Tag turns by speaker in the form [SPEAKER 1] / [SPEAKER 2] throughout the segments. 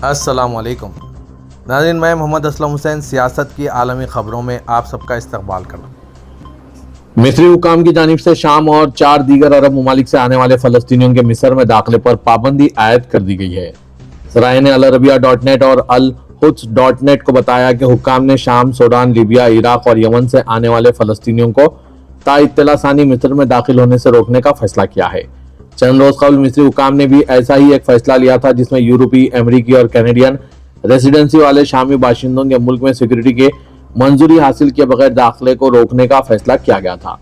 [SPEAKER 1] अस्सलाम वालेकुम नाज़रीन, मैं मोहम्मद असलम हुसैन सियासत की आलमी ख़बरों में आप सबका इस्तकबाल करता।
[SPEAKER 2] मिस्री हुकाम की जानिब से शाम और 4 दीगर अरब ममालिक से आने वाले फ़लस्तीनियों के मिस्र में दाखिले पर पाबंदी आयद कर दी गई है। सराय ने अलअरबिया.नेट और अल-हुद्स.नेट को बताया कि हुकाम ने शाम, सूडान, लीबिया, इराक और यमन से आने वाले फ़लस्तीनियों को ताइत्तला सानी मिस्र में दाखिल होने से रोकने का फैसला किया है। चंद रोज कबल मिस्री हुकाम ने भी ऐसा ही एक फैसला लिया था, जिसमें यूरोपीय, अमेरिकी और कैनेडियन रेसिडेंसी वाले शामी बाशिंदों के मुल्क में सिक्योरिटी के मंजूरी हासिल किए बगैर दाखिले को रोकने का फैसला किया गया था।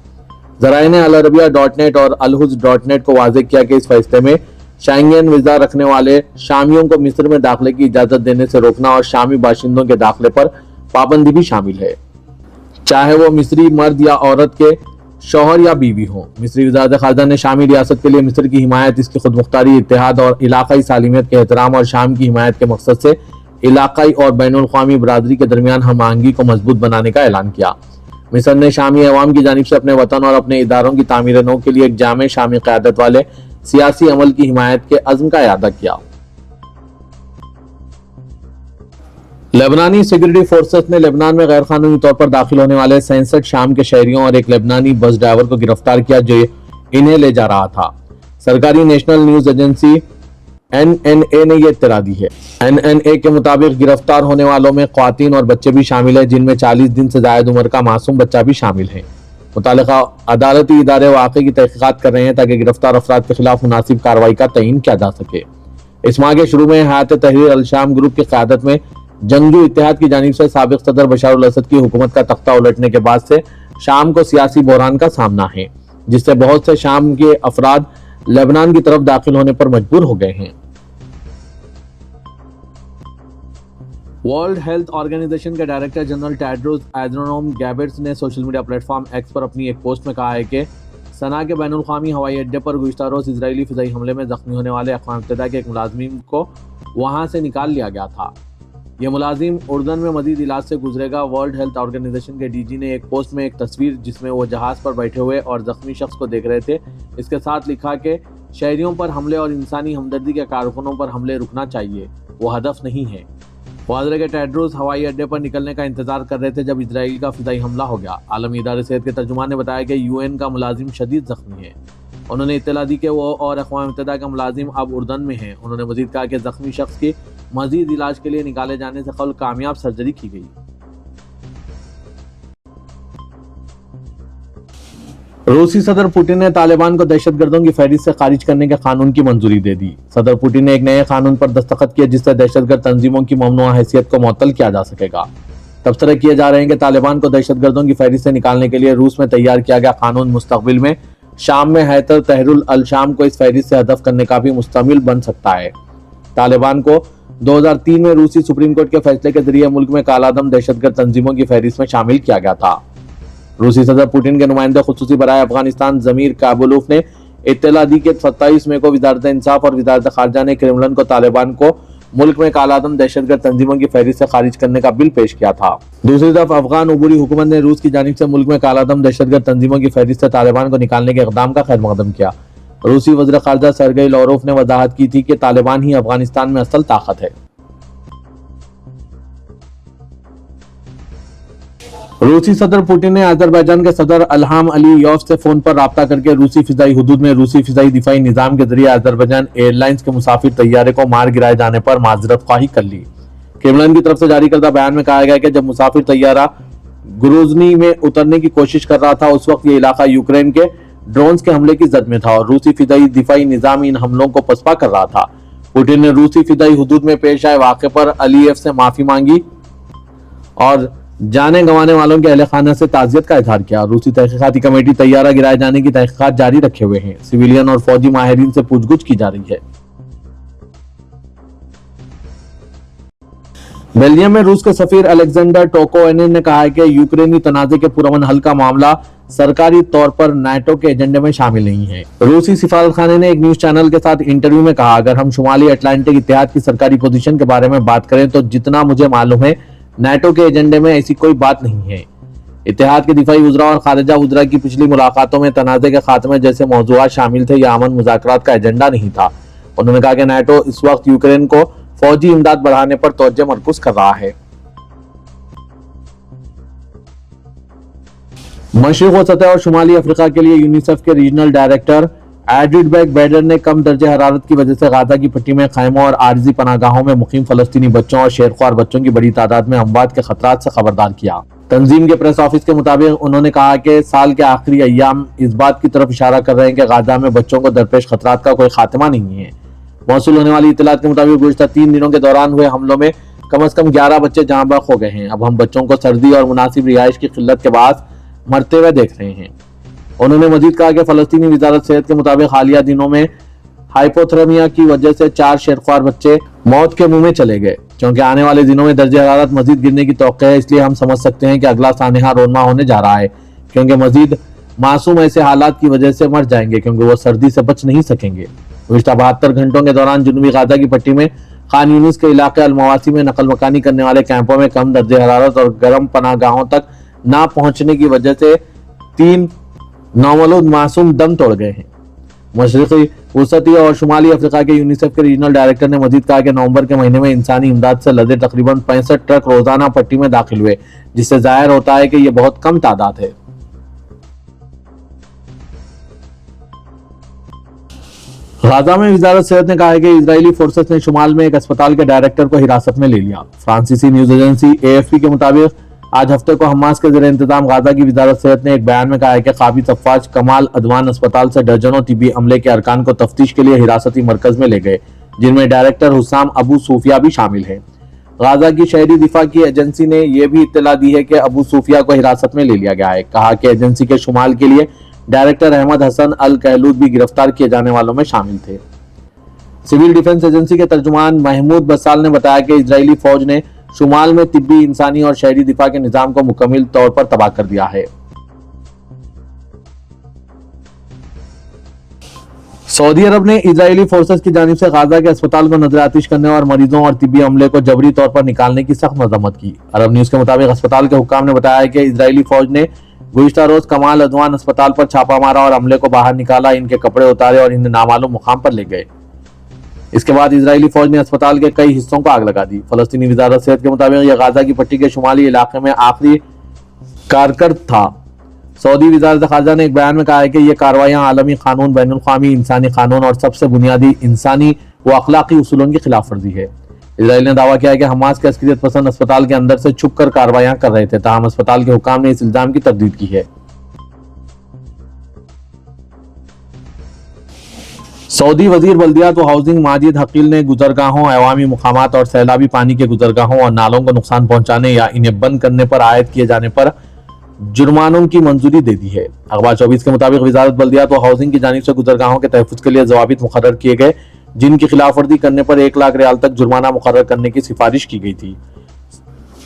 [SPEAKER 2] ज़राए ने अलअरबिया.नेट और अल-हुद्स.नेट को वाज़ेह किया कि इस फैसले में शेंगेन वीज़ा रखने वाले शामियों को मिस्र में दाखिले की इजाजत देने से रोकना और शामी बाशिंदों के दाखिले पर पाबंदी भी शामिल है, चाहे वो मिस्री मर्द या औरत के शौहर या बीवी हो। मिस्री वज़ारत ख़ारजा ने शामी रियासत के लिए मिस्र की हिमायत, इसकी खुदमुख्तारी, इत्तेहाद और इलाकाई सालिमियत के एहतराम और शाम की हिमायत के मकसद से इलाकाई और बैनुल-अक़वामी बरादरी के दरमियान हम आहंगी को मजबूत बनाने का ऐलान किया। मिस्र ने शामी अवाम की जानिब से अपने वतन और अपने इदारों की तामीर नौ के लिए एक जामे शामी क़यादत वाले सियासी अमल की हिमायत के अज़्म का इआदा किया। लेबनानी सिक्योरिटी फोर्सेस ने लेबनान में गैर कानूनी तौर पर दाखिल होने वाले 67 शाम के शहरियों और एक लेबनानी बस ड्राइवर को गिरफ्तार किया, जो इन्हें ले जा रहा था। सरकारी नेशनल न्यूज एजेंसी NNA ने यह इत्तला दी है। NNA के मुताबिक गिरफ्तार होने वालों में ख्वातीन और बच्चे भी शामिल हैं, जिनमें 40 दिन से जायद उम्र का मासूम बच्चा भी शामिल है। मुतालिका अदालती इदारे वाक़े की तहक़ीक़ात कर रहे हैं ताकि गिरफ्तार अफराद के खिलाफ मुनासिब कार्रवाई का तयीन किया जा सके। इस माह के शुरू में हयात तहरीर अल-शाम ग्रुप की क़यादत में जंगजू इत्तेहाद की जानिब से साबिक़ सदर बशार अल-असद की हुकूमत का तख्ता उलटने के बाद से शाम को सियासी बहरान का सामना है, जिससे बहुत से शाम के अफराद लेबनान की तरफ दाखिल होने पर मजबूर हो गए हैं। वर्ल्ड हेल्थ ऑर्गेनाइजेशन के डायरेक्टर जनरल टेड्रोस एड्हानोम गैब्रेयेसस ने सोशल मीडिया प्लेटफॉर्म एक्स पर अपनी एक पोस्ट में कहा है कि सना के बैनुल-अक़वामी हवाई अड्डे पर गुज़िश्ता रोज़ इजरायली फ़िज़ाई हमले में ज़ख्मी होने वाले अक़वाम मुत्तहिदा के एक मुलाज़िम को वहाँ से निकाल लिया गया था। ये मुलाजिम उर्दन में मजीद इलाज से गुजरेगा। वर्ल्ड हेल्थ ऑर्गेनाइजेशन के DG ने एक पोस्ट में एक तस्वीर जिसमें वो जहाज़ पर बैठे हुए और ज़ख्मी शख्स को देख रहे थे, इसके साथ लिखा कि शहरियों पर हमले और इंसानी हमदर्दी के कारकुनों पर हमले रुकना चाहिए, वो हदफ नहीं है। वाज़ेह के टेड्रोस हवाई अड्डे पर निकलने का इंतजार कर रहे थे जब इजराइल का फ़िज़ाई हमला हो गया। आलमी इदारे सेहत के तर्जुमान ने बताया कि UN का मुलाजिम शदीद ज़ख्मी है। उन्होंने इत्तला दी कि वो और अक़वाम मुत्तहिदा का मुलाजिम अब उर्दन में है। उन्होंने मज़ीद कहा कि ज़ख्मी शख्स की मज़ीद इलाज के लिए निकाले जाने से कबल कामयाब सर्जरी की गई। रूसी सदर पुतिन ने तालिबान को दहशतगर्दों की फहरिस्त से खारिज करने के कानून की मंजूरी दे दी। सदर पुतिन ने एक नए कानून पर दस्तखत किए, जिससे दहशतगर्द तंजीमों की ममनुआ हैसियत को मुअत्तल किया जा सकेगा। तबसरे किए जा रहे हैं कि तालिबान को दहशतगर्दों की फहरिस्त से निकालने के लिए रूस में तैयार किया गया कानून मुस्तकबिल में शाम में हैत तहरीर अल-शाम को इस फहरिस्त से हदफ करने का भी मुस्तमिल बन सकता है। तालिबान को 2003 में रूसी सुप्रीम कोर्ट के फैसले के जरिए मुल्क में कालादम दहशतगर्द तंजीमों की फहरिस्त में शामिल किया गया था। रूसी सदर पुतिन के नुमाइंदे खुसूसी बराए अफगानिस्तान ज़मीर काबुलोफ ने इत्तला दी कि 27 मई को वज़ारत इंसाफ और वज़ारत ख़ारजा ने क्रेमलिन को तालिबान को मुल्क में कालादम दहशतगर्द तंजीमों की फहरिस्त से खारिज करने का बिल पेश किया था। दूसरी तरफ अफगान उबूरी हुकूमत ने रूस की जानिब से मुल्क में कालादम दहशतगर्द तंजीमों की फहरिस्त से तालिबान को निकालने के इक़दाम का खैर मकदम किया। रूसी वज़ीर ख़ारजा सर्गेई लावरोव ने वजाहत की थी कि तालिबान ही अफगानिस्तान में असल ताकत है। रूसी सदर पुतिन ने अजरबैजान के सदर इल्हाम अलीयेव से फोन पर राब्ता करके रूसी फिजाई हुदूद में रूसी फिजाई दिफाई निजाम के जरिए अजरबैजान एयरलाइंस के मुसाफिर तैयारे को मार गिराए जाने पर माजरत ख्वाही कर ली। क्रेमलिन की तरफ से जारी करदा बयान में कहा गया कि जब मुसाफिर तैयारा ग्रोजनी में उतरने की कोशिश कर रहा था, उस वक्त ये इलाका यूक्रेन के ड्रोन्स के हमले की जद में था और रूसी फिजाई दिफाई निजाम इन हमलों को पसपा कर रहा था। पुतिन ने रूसी फिजाई हुदूद में पेश आए वाक़े पर अलीयेव से माफी मांगी और जाने गंवाने वालों के अहले खाना से ताज़ियत का इजहार किया। रूसी तहकीकाती कमेटी तैयारा गिराए जाने की तहकीकात जारी रखे हुए हैं। सिविलियन और फौजी माहिरीन से पूछगछ की जा रही है। बेल्जियम में रूस के सफीर अलेक्जेंडर टोकोएनिन ने कहा है कि यूक्रेनी तनाज़े के पुरअमन हल का मामला सरकारी तौर पर नाटो के एजेंडे में शामिल नहीं है। रूसी सिफारतखाने ने एक न्यूज चैनल के साथ इंटरव्यू में कहा, अगर हम शुमाली अटलांटिक इत्तेहाद की सरकारी पोजीशन के बारे में बात करें तो जितना मुझे मालूम है नाटो के एजेंडे में ऐसी कोई बात नहीं है। इत्तेहाद के दिफाई वज़रा और खारिजा वज़रा की पिछली मुलाकातों में तनाज़े के खात्मे जैसे मौज़ूआत शामिल थे या अमन मुज़ाकरात का एजेंडा नहीं था। उन्होंने कहा कि नाटो इस वक्त यूक्रेन को फौजी इमदाद बढ़ाने पर तवज्जो मरकूज कर रहा है। मशरिक व सतह और शुमाली अफ्रीका के लिए यूनिसेफ के रीजनल डायरेक्टर एड्रिड बैग बैडर ने कम दर्जे हरारत की वजह से गाजा की पट्टी में खैमों और आरजी पनागाहों में मुकीम फलस्तीनी बच्चों और शेरख्वार बच्चों की बड़ी तादाद में अमवात के खतरात से खबरदार किया। तंजीम के प्रेस ऑफिस के मुताबिक उन्होंने कहा कि साल के आखिरी अय्याम इस बात की तरफ इशारा कर रहे हैं कि गाजा में बच्चों को दरपेश खतरात का कोई खात्मा नहीं है। मौसूल होने वाली इत्तलात के मुताबिक गुज़िश्ता 3 दिनों के दौरान हुए हमलों में कम से कम 11 बच्चे जहाँ बहक हो गए हैं। अब हम बच्चों को सर्दी और मुनासिब रिहाइश की किल्लत के बाद मरते हुए देख रहे हैं। उन्होंने मजीद कहा कि फलस्तीनी वजारत सेहत के मुताबिक हालिया दिनों में हाइपोथर्मिया की वजह से 4 शेरख्वार बच्चे मौत के मुंह में चले गए। क्योंकि आने वाले दिनों में दर्जे हरारत मजीद गिरने की तौक़्क़ो है, इसलिए हम समझ सकते हैं कि अगला सानहा रोनमा होने जा रहा है, क्योंकि मजीद मासूम ऐसे हालात की वजह से मर जाएंगे क्योंकि वो सर्दी से बच नहीं सकेंगे। गुज़िश्ता 72 घंटों के दौरान जुनूबी गाजा की पट्टी में खान यूनिस के इलाके अलमवासी में नकल मकानी करने वाले कैंपों में कम दर्जे हरारत और गर्म पनागाहों तक ना पहुंचने की वजह से 3 नौमौलूद मासूम दम तोड़ गए हैं। मशरिकी वसती और शुमाली अफ्रीका के यूनिसेफ के रीजनल डायरेक्टर ने मजीद कहा कि नवंबर के महीने में इंसानी इमदाद से लदे तकरीबन 65 ट्रक रोजाना पट्टी में दाखिल हुए, जिससे जाहिर होता है कि यह बहुत कम तादाद है। गाजा में वजारत सेहत ने कहा है कि इजरायली फोर्सेस ने शुमाल में एक अस्पताल के डायरेक्टर को हिरासत में ले लिया। फ्रांसीसी न्यूज एजेंसी AFP के मुताबिक आज हफ्ते को हमास के ज़ेरे इंतजाम गाजा की वजारत सेहत ने एक बयान में कहा है कि काबिज अफवाज कमाल अदवान अस्पताल से दर्जनों तिब्बी अमले के अरकान को तफ्तीश के लिए हिरासती मरकज में ले गए, जिनमें डायरेक्टर हुसाम अबू सूफिया भी शामिल है। गाजा की शहरी दिफा की एजेंसी ने यह भी इत्तला दी है कि अबू सूफिया को हिरासत में ले लिया गया है। कहा कि एजेंसी के शुमाल के लिए डायरेक्टर अहमद हसन अल कहलूद भी गिरफ्तार किए जाने वालों में शामिल थे। सिविल डिफेंस एजेंसी के तर्जुमान महमूद बसाल ने बताया कि इजरायली फौज ने शुमाल में तिब्बी, इंसानी और शहरी दिफा के निजाम को मुकम्मल तौर पर तबाह कर दिया है। सऊदी अरब ने इजरायली फोर्सेस की जानिब से गाजा के अस्पताल को नजर आतिश करने और मरीजों और तिब्बी अमले को जबरी तौर पर निकालने की सख्त मजम्मत की। अरब न्यूज के मुताबिक अस्पताल के हुक्काम ने बताया कि इजरायली फौज ने गुज़िश्ता रोज कमाल अदवान अस्पताल पर छापा मारा और अमले को बाहर निकाला, इनके कपड़े उतारे और इन्हें नामालूम मुकाम पर ले गए। इसके बाद इजरायली फौज ने अस्पताल के कई हिस्सों को आग लगा दी। फलस्तीनी वजारत सेहत के मुताबिक यह गाजा की पट्टी के शुमाली इलाके में आखिरी कारकर था। सऊदी वजारत खारजा ने एक बयान में कहा है कि ये कार्रवाइयां आलमी कानून, बैनुल-अक़वामी इंसानी कानून और सबसे बुनियादी इंसानी व अखलाकी उसूलों की खिलाफ वर्जी है। इजराइल ने दावा किया है कि हमास के अस्करियत पसंद अस्पताल के अंदर से छुप कर कार्रवाइयां कर रहे थे, ताहम अस्पताल के हुक्काम ने इस इल्जाम की तरदीद की है। सऊदी वजीर बल्दियात व हाउसिंग माजिद हकील ने गुजरगाहों, अवामी मुकामात और सैलाबी पानी के गुजरगाहों और नालों को नुकसान पहुंचाने या इन्हें बंद करने पर आयद किए जाने पर जुर्मानों की मंजूरी दे दी है। अखबार 24 के मुताबिक वजारत बल्दियात व हाउसिंग की जानिब से गुजरगाहों के तहफ़्फ़ुज़ के लिए ज़वाबित मुकर्रर किए गए, जिनकी खिलाफ वर्जी करने पर 1 लाख रियाल तक जुर्माना मुकर्रर करने की सिफारिश की गई थी।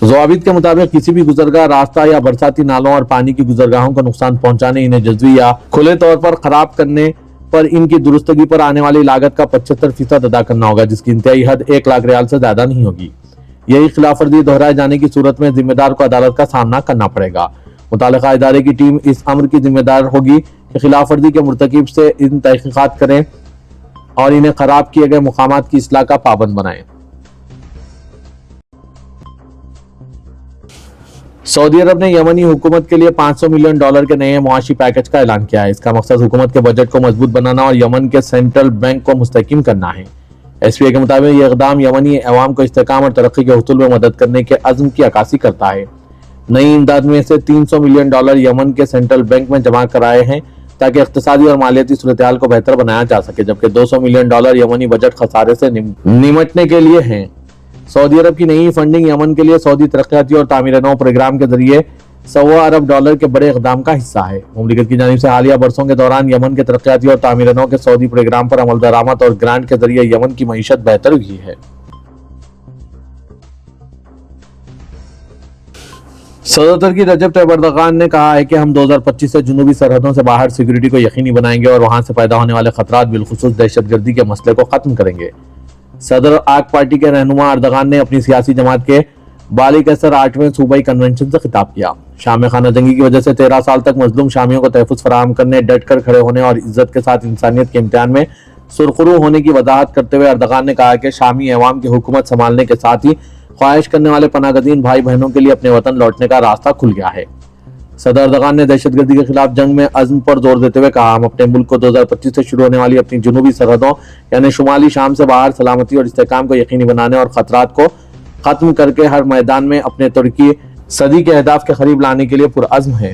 [SPEAKER 2] ज़वाबित के मुताबिक किसी भी गुजरगाह, रास्ता या बरसाती नालों और पानी की गुजरगाहों को नुकसान पहुंचाने, इन्हें जज़वी या खुले तौर पर खराब करने पर इनकी दुरुस्तगी पर आने वाली लागत का 75% अदा करना होगा, जिसकी इंतहाई हद 1 लाख रियाल से ज्यादा नहीं होगी। यही खिलाफ वर्जी दोहराए जाने की सूरत में जिम्मेदार को अदालत का सामना करना पड़ेगा। मुतालिका इदारे की टीम इस अम्र की जिम्मेदार होगी कि खिलाफ वर्जी के मुर्तकिब से इन तहकीकात करें और इन्हें खराब किए गए मुकामात की इस्लाह का पाबंद बनाएं। सऊदी अरब ने यमनी हुकूमत के लिए $500 मिलियन के नए मुआशी पैकेज का ऐलान किया है। इसका मकसद हुकूमत के बजट को मजबूत बनाना और यमन के सेंट्रल बैंक को मुस्तहकम करना है। SPA के मुताबिक यह इक़दाम यमनी अवाम को इस्तेहकाम और तरक्की के हुसूल में मदद करने के अज़्म की अक्कासी करता है। नई इमदाद में से $300 मिलियन यमन के सेंट्रल बैंक में जमा कराए हैं ताकि इक़्तिसादी और मालियाती सूरत-ए-हाल को बेहतर बनाया जा सके, जबकि $200 मिलियन यमनी बजट खसारे से निमटने के लिए हैं। सऊदी अरब की नई फंडिंग यमन के लिए सऊदी तरक्याती और तामीर-ए-नौ प्रोग्राम के जरिए $125 अरब के बड़े इक़दाम का हिस्सा है। मुमलिकत की जानिब से हालिया बरसों के दौरान यमन के तरक्याती और तामीर-ए-नौ के सऊदी प्रोग्राम पर अमल दरामद और ग्रांट के जरिए यमन की मईशत बेहतर हुई है। सदर तुर्की रजब तैयब एर्दोगान ने कहा है कि हम 2025 से जुनूबी सरहदों से बाहर सिक्योरिटी को यकीनी बनाएंगे और वहां से पैदा होने वाले खतरात, बिलखुसूस दहशतगर्दी के मसले को खत्म करेंगे। सदर आक पार्टी के रहनुमा एर्दोगान ने अपनी सियासी जमात के बालिक असर 8वें सूबाई कन्वेंशन से खिताब किया। शाम खाना जंगी की वजह से 13 साल तक मजलूम शामियों को तहफ़्फ़ुज़ फराहम करने, डट कर खड़े होने और इज्जत के साथ इंसानियत के इम्तिहान में सुरखरू होने की वजाहत करते हुए अर्दगान ने कहा कि शामी अवाम की हुकूमत संभालने के साथ ही ख्वाहिश करने वाले पनागज़ीन भाई बहनों के लिए अपने वतन लौटने का रास्ता खुल गया है। सदर अर्दगान ने दहशतगर्दी के खिलाफ जंग में अज़्म पर जोर देते हुए कहा, हम अपने मुल्क को 2025 से शुरू होने वाली अपनी जुनूबी सरहदों यानी शुमाली शाम से बाहर सलामती और इस्तेहकाम को यकीनी बनाने और खतरात को खत्म करके हर मैदान में अपने तुर्की सदी के अहदाफ के करीब लाने के लिए पुरअज़्म है।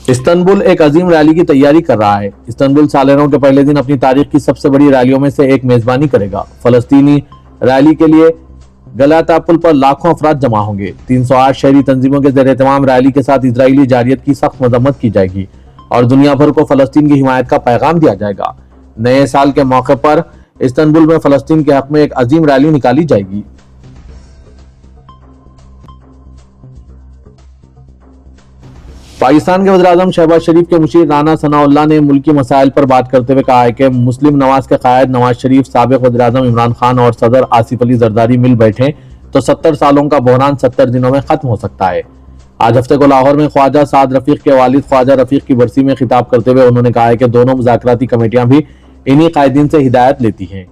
[SPEAKER 2] इस्तांबुल एक अजीम रैली की तैयारी कर रहा है। इस्तांबुल सालेरों के पहले दिन अपनी तारीख की सबसे बड़ी रैलियों में से एक मेजबानी करेगा। फलस्तीनी रैली के लिए गलाता पुल पर लाखों अफराद जमा होंगे। 308 शहरी तंजीमों के ज़ेरे तमाम रैली के साथ इजरायली जारियत की सख्त मजम्मत की जाएगी और दुनिया भर को फलस्तीन की हिमायत का पैगाम दिया जाएगा। नए साल के मौके पर इस्तांबुल में फलस्तीन के हक में एक अजीम रैली निकाली जाएगी। पाकिस्तान के वज़ीर-ए-आज़म शहबाज शरीफ के मुशीर राना सनाउल्लाह ने मुल्की मसाइल पर बात करते हुए कहा है कि मुस्लिम नवाज के कायद नवाज शरीफ, साबिक वज़ीर-ए-आज़म इमरान खान और सदर आसिफ अली जरदारी मिल बैठे तो 70 सालों का बहरान 70 दिनों में खत्म हो सकता है। आज हफ्ते को लाहौर में ख्वाजा साद रफीक के वालिद ख्वाजा रफीक की बरसी में खिताब करते हुए उन्होंने कहा है कि दोनों मुज़ाकराती कमेटियां भी इन्हीं कायदीन से हिदायत लेती हैं।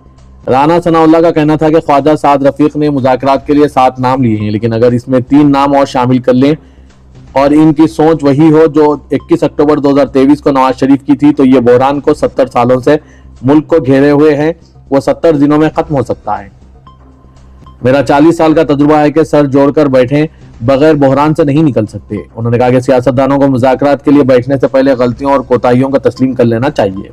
[SPEAKER 2] राना सनाउल्लाह का कहना था कि ख्वाजा साद रफीक ने मुज़ाकरात के लिए 7 नाम लिए हैं, लेकिन अगर इसमें 3 नाम और शामिल कर लें और इनकी सोच वही हो जो 21 अक्टूबर 2023 को नवाज शरीफ की थी, तो ये बहरान को 70 सालों से मुल्क को घेरे हुए हैं वो 70 दिनों में खत्म हो सकता है। मेरा 40 साल का तजुर्बा है कि सर जोड़कर बैठे बगैर बहरान से नहीं निकल सकते। उन्होंने कहा कि सियासतदानों को मुज़ाकरात के लिए बैठने से पहले गलतियों और कोताहियों को तस्लीम कर लेना चाहिए।